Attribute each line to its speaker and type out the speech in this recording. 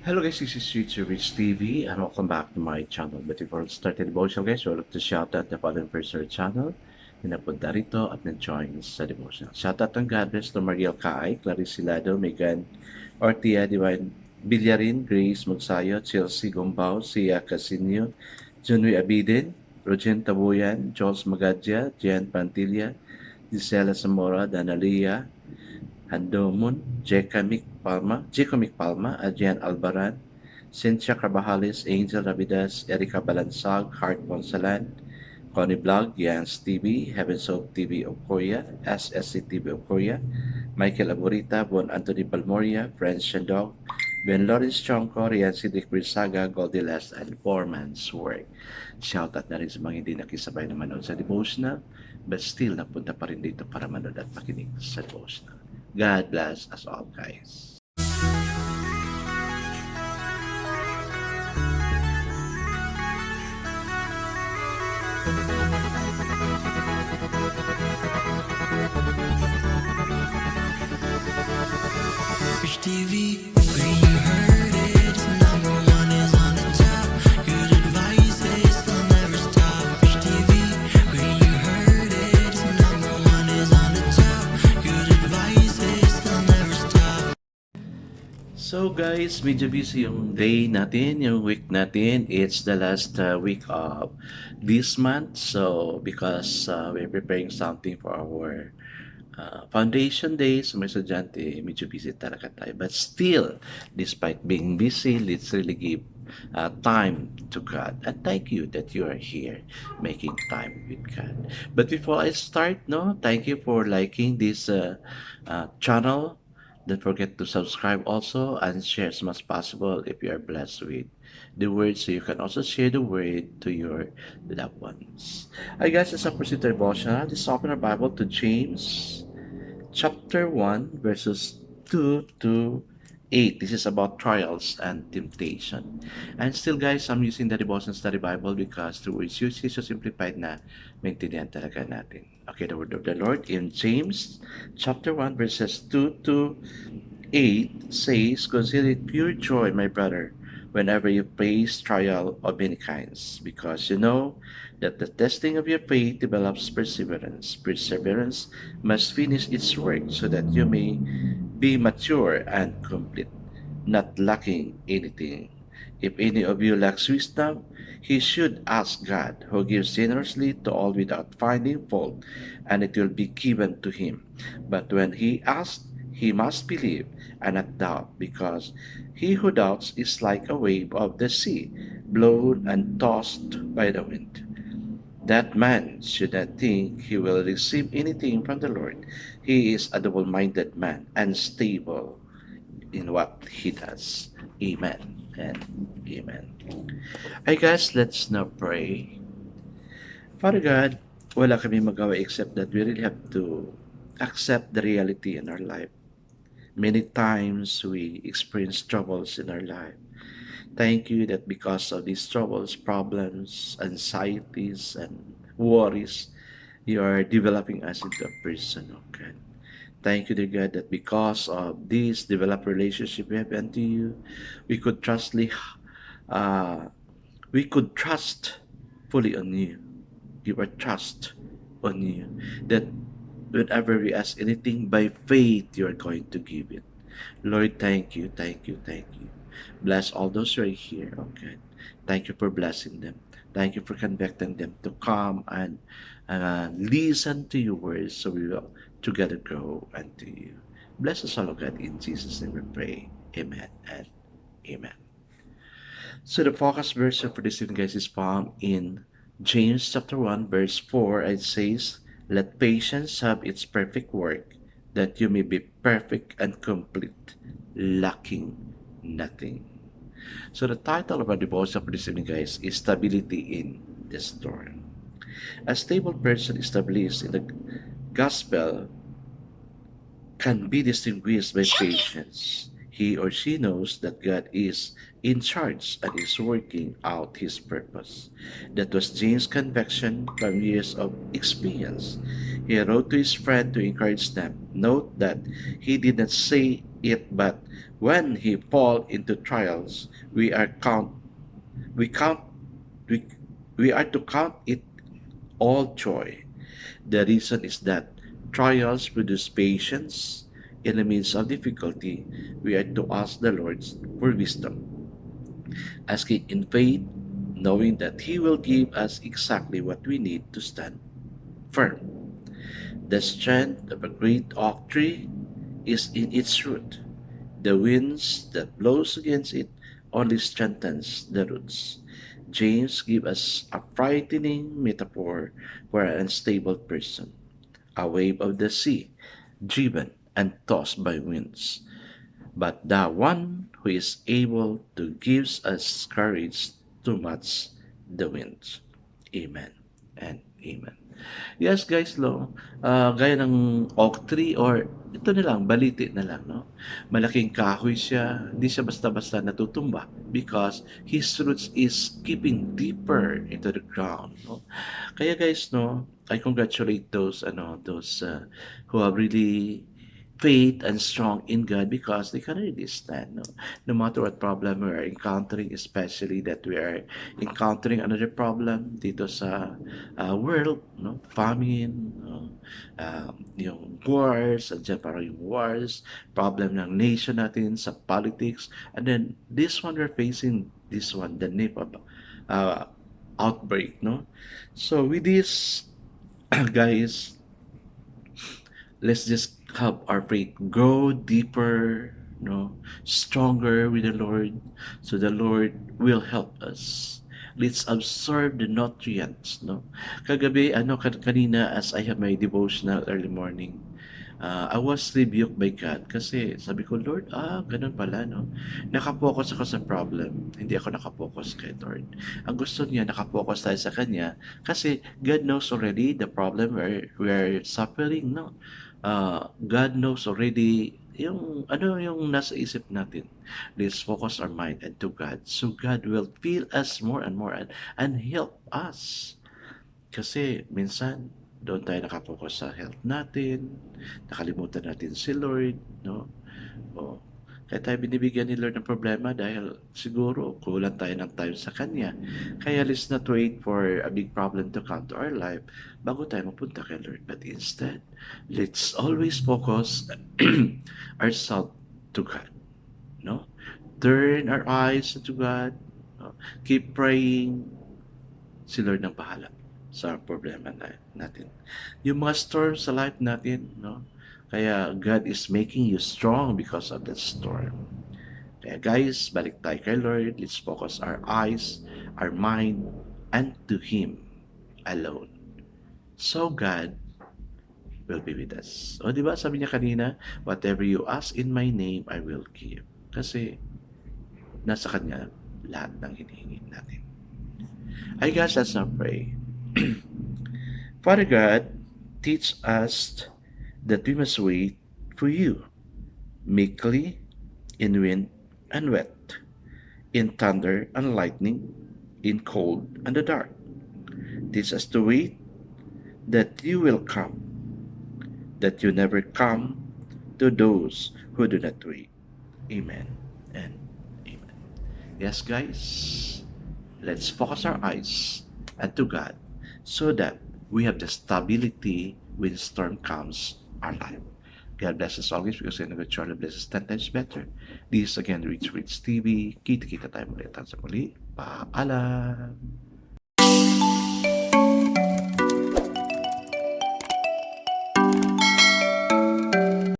Speaker 1: Hello guys, this is Future Rich TV and welcome back to my channel. But before we start the devotion guys, we'd like to shout out the following person channel na napunta rito at nag-join sa devotion. Shout out ng God bless to Mariel Kaay, Clarice Silado, Megan Ortia, Divine Villarin, Grace Magsayo, Chelsea Gombao, Sia Casinio, Junwi Abidin, Rogen Tabuyan, Jules Magadja, Jan Pantilla, Gisela Zamora, Danalia, Handomon, Jecomic Palma, Adrian Albaran, Cynthia Carbajales, Angel Rabidas, Erica Balansag, Hart Ponsalan, Connie Blog, Yans TV, Heaven Soul TV of Korea, SSC TV of Korea, Michael Aburita, Bon Anthony Palmoria, Friends Shandog, Ben Lawrence Chongko, Rian Sidik Brisaga, Goldilast, and Foreman's Work. Shoutout na rin sa mga hindi nakisabay na manood sa devotional, but still napunta pa rin dito para manood at makinig sa devotional. God bless us all, guys.
Speaker 2: Rich TV, where you heard it, number one is on the top. Good advice is will never stop. Rich TV, where you heard it, number one is on the top. Good advice is will never stop.
Speaker 1: So guys, medyo busy yung day natin, yung week natin. It's the last week of this month. So because we're preparing something for our foundation days, may estudyante, medyo busy talaga tayo. But still, despite being busy, let's really give time to God. And thank you that you are here making time with God. But before I start, thank you for liking this channel. Don't forget to subscribe also and share as much as possible if you are blessed with the word, so you can also share the word to your loved ones. I guess it's a proceed to devotion. Let's open our Bible to James chapter 1 verses 2 to 8. This is about trials and temptation. And still guys, I'm using the devotion study Bible because the words used is so simplified na maintindihan talaga natin. Okay, the word of the Lord in James chapter 1 verses 2 to 8 says, "Consider it pure joy, my brother, whenever you face trial of many kinds, because you know that the testing of your faith develops perseverance. Perseverance must finish its work so that you may be mature and complete, not lacking anything. If any of you lacks wisdom, he should ask God, who gives generously to all without finding fault, and it will be given to him. But when he asks, he must believe and not doubt, because he who doubts is like a wave of the sea, blown and tossed by the wind. That man should not think he will receive anything from the Lord. He is a double-minded man, unstable in what he does." Amen and amen. I guess let's now pray. Father God, wala kami magawa except that we really have to accept the reality in our life. Many times we experience troubles in our life. Thank you that because of these troubles, problems, anxieties, and worries, you are developing us into a person, oh God. Thank you, dear God, that because of this developed relationship we have unto you, we could uh, we could trust fully on you. Give our trust on you. That whenever we ask anything by faith, you are going to give it. Lord, thank you, thank you, thank you. Bless all those who are here, oh God. Thank you for blessing them. Thank you for convicting them to come and listen to your words so we will together grow unto you. Bless us all, oh God. In Jesus' name we pray. Amen and amen. So the focus verse for this evening, guys, is found in James chapter 1, verse 4. It says, "Let patience have its perfect work, that you may be perfect and complete, lacking nothing." So the title of our devotion for this evening, guys, is Stability in the Storm. A stable person established in the gospel can be distinguished by patience. He or she knows that God is in charge and is working out His purpose. That was James' conviction from years of experience. He wrote to his friend to encourage them. Note that he did not say it, but when he fall into trials, we count we, we are to count it all joy. The reason is that trials produce patience. In the midst of difficulty, we are to ask the Lord for wisdom, asking in faith, knowing that He will give us exactly what we need to stand firm. The strength of a great oak tree is in its root. The winds that blows against it only strengthens the roots. James gives us a frightening metaphor for an unstable person, a wave of the sea, driven and tossed by winds. But the one who is able to gives us courage to match the winds. Amen and amen. Yes, guys, gaya ng oak tree or ito na lang, baliti na lang, no? Malaking kahoy siya, hindi siya basta-basta natutumba because his roots is keeping deeper into the ground, no? Kaya guys, no, I congratulate those who have really faith and strong in God because they can really stand, no? No matter what problem we are encountering, especially that we are encountering another problem dito sa world, no? Famine, no? Yung wars, andyan parang yung wars, problem ng nation natin sa politics, and then this one we're facing, this one, the Nipah uh, outbreak, no? So with this, guys, let's just have our faith go deeper, no, stronger with the Lord, so the Lord will help us. Let's absorb the nutrients, no. Kagabi, kanina as I have my devotional early morning, I was rebuked by God kasi sabi ko, Lord, ganun pala, no. Nakapokus ako sa problem, hindi ako nakapokus kay Lord. Ang gusto niya, nakapokus tayo sa Kanya kasi God knows already the problem we're suffering, no. God knows already yung yung nasa isip natin. Let's focus our mind into God. So God will fill us more and more and help us. Kasi minsan, doon tayo nakapokus sa health natin, nakalimutan natin si Lord, no? O, kaya tayo binibigyan ni Lord ng problema dahil siguro kulang tayo ng time sa Kanya. Kaya let's not wait for a big problem to come to our life bago tayo mapunta kay Lord. But instead, let's always focus ourselves to God. No? Turn our eyes to God. No? Keep praying. Si Lord nang bahala sa problema natin. Yung mga storms sa life natin, no? Kaya God is making you strong because of that storm. Kaya guys, balik tayo kay Lord. Let's focus our eyes, our mind, and to Him alone. So God will be with us. O di ba sabi niya kanina, whatever you ask in my name, I will give. Kasi nasa Kanya lahat ng hinihingi natin. Ay guys, let's now pray. Father God, teach us that we must wait for you, meekly, in wind and wet, in thunder and lightning, in cold and the dark. Teach us to wait, that you will come, that you never come to those who do not wait. Amen and amen. Yes, guys, let's focus our eyes unto God so that we have the stability when storm comes our life. God bless us always because in a good charity bless us 10 times better. This is again Rich TV. Kita-kita tayo muli. Tansa muli. Paalam.